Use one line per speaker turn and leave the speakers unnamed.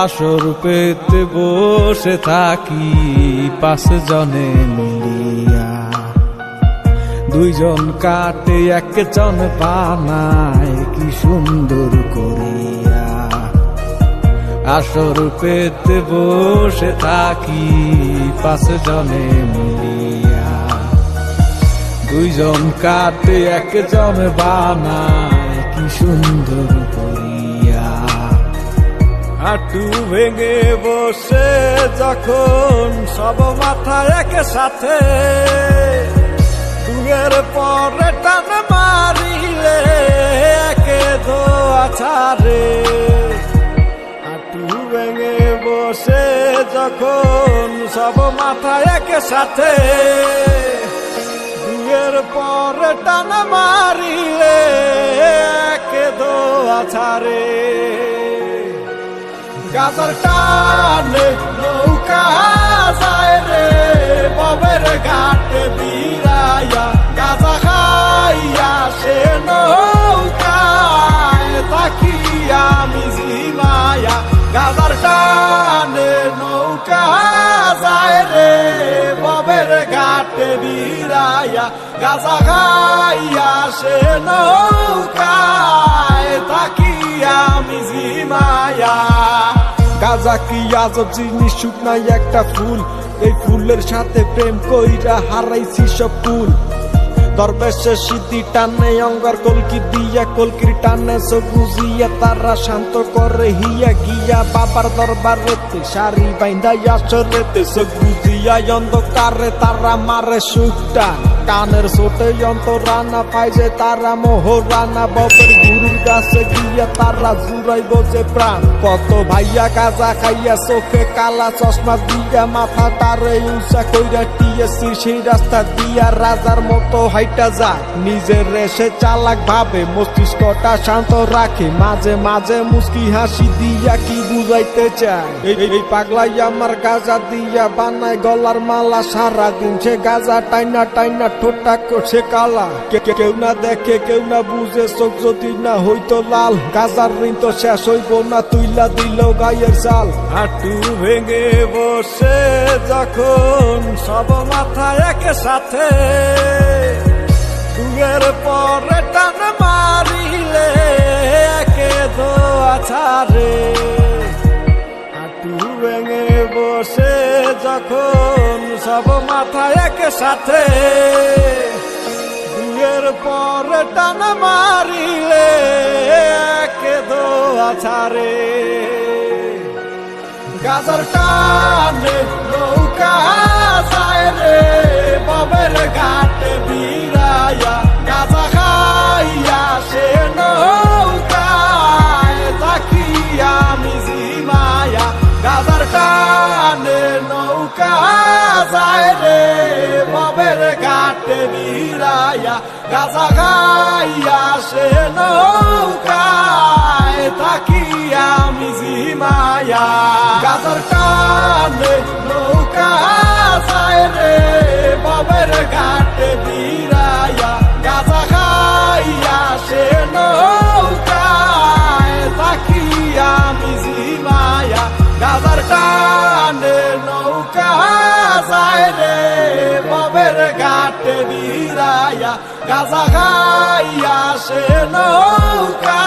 আসর পেতে বসে থাকি 5 জনে মিলিয়া, 2 জন কাটে 1 জন বানায় কি সুন্দর করিয়া। আসর পেতে বসে থাকি 5 জনে মিলিয়া, 2 জন কাটে 1 জন বানায় কি সুন্দর করিয়া। হাঁটু ভেঙে বসে যখন সব মাথা একসাথে, দুয়ের পরে টান মারিলে একে ধোয়া ছাড়ে। হাঁটু ভেঙে বসে যখন সব মাথা একসাথে, দুয়ের পরে টান মারিলে একে ধোয়া ছাড়ে। গাজার টানে নৌকা যায় রে ববের ঘাটে বিরাইয়া, গাজা খাইয়া সে নৌকায় তাকি আমি জিমায়া। গাজার টানে নৌকা যায় রে ববের ঘাটে বিরাইয়া, গাজা খাইয়া সে নৌকায় তাকি আমি জিমায়া। গাজা কি আজব জিনিস, শুকনাই একটা ফুল, এই ফুলের সাথে প্রেম কইরা হারাইছি সব ফুল। দরবেশের সিদ্ধি টানে অঙ্গার কলকি দিয়া, কলকির টানে সবুজিয়া তারা শান্ত করে হিয়া গিয়া। বাবার দরবারেতে শাড়ি বাইন্ধাই আসরেতে সবুজিয়া, অন্ধকারে তারা মারে সুখটা কানের ছোটে অন্তরানা পাইছে তারা মোহরানা। ববের গুরুর কাছে গিয়া তারা জুড়াইব যে প্রাণ, কত ভাইয়া গাজা খাইয়া চোখে কালা চশমা দিয়া, মাথা তারে উঁচা কইরা টিএসসি সেই রাস্তা দিয়া রাজার মতো হাইটা যায়। নিজের রেশে চালাক ভাবে মস্তিষ্কটা শান্ত রাখে, মাঝে মাঝে মুস্কি হাসি দিয়া কি বুঝাইতে চায়। এই পাগলাই আমার গাজা দিয়া বানায় গলার মালা, সারাদিন সে গাজা টাইনা টাইনা ঠোঁটটা করছে কালা। কেউ না দেখে কেউ না বুঝে, চোখ যদি না হইতো লাল, গাজার ঋণ তো শেষ হইব না তুইলা দিল গায়ের চাল। হাঁটু ভেঙে বসে যখন সব মাথা একসাথে, দুয়ের পরে টান মারিলে একে ধোয়া ছাড়ে। হাঁটু ভেঙে বসে যখন সব মাথা একসাথে, দুয়ের পরে টান মারিলে একে ধোয়া ছাড়ে। গাজার টানে নৌকা যায় রে ববের ঘাটে বিরাইয়া, গাজা খাইয়া সে নৌকায় তাকি আমি জিমায়া। গাজার টানে নৌকা যায় রে ববের ঘাটে বিরাইয়া, গাজা খাইয়া সে নৌকায় তাকি আমি জিমায়া। গাজার টানে নৌকা যায় রে ববের ঘাটে বিরাইয়া, গাজা খাইয়া সে নৌকায় তাকি আমি জিমায়া। গাজার টানে নৌকা যায় রে ববের ঘাটে বিরাইয়া, গাজা খাইয়া সে নৌকা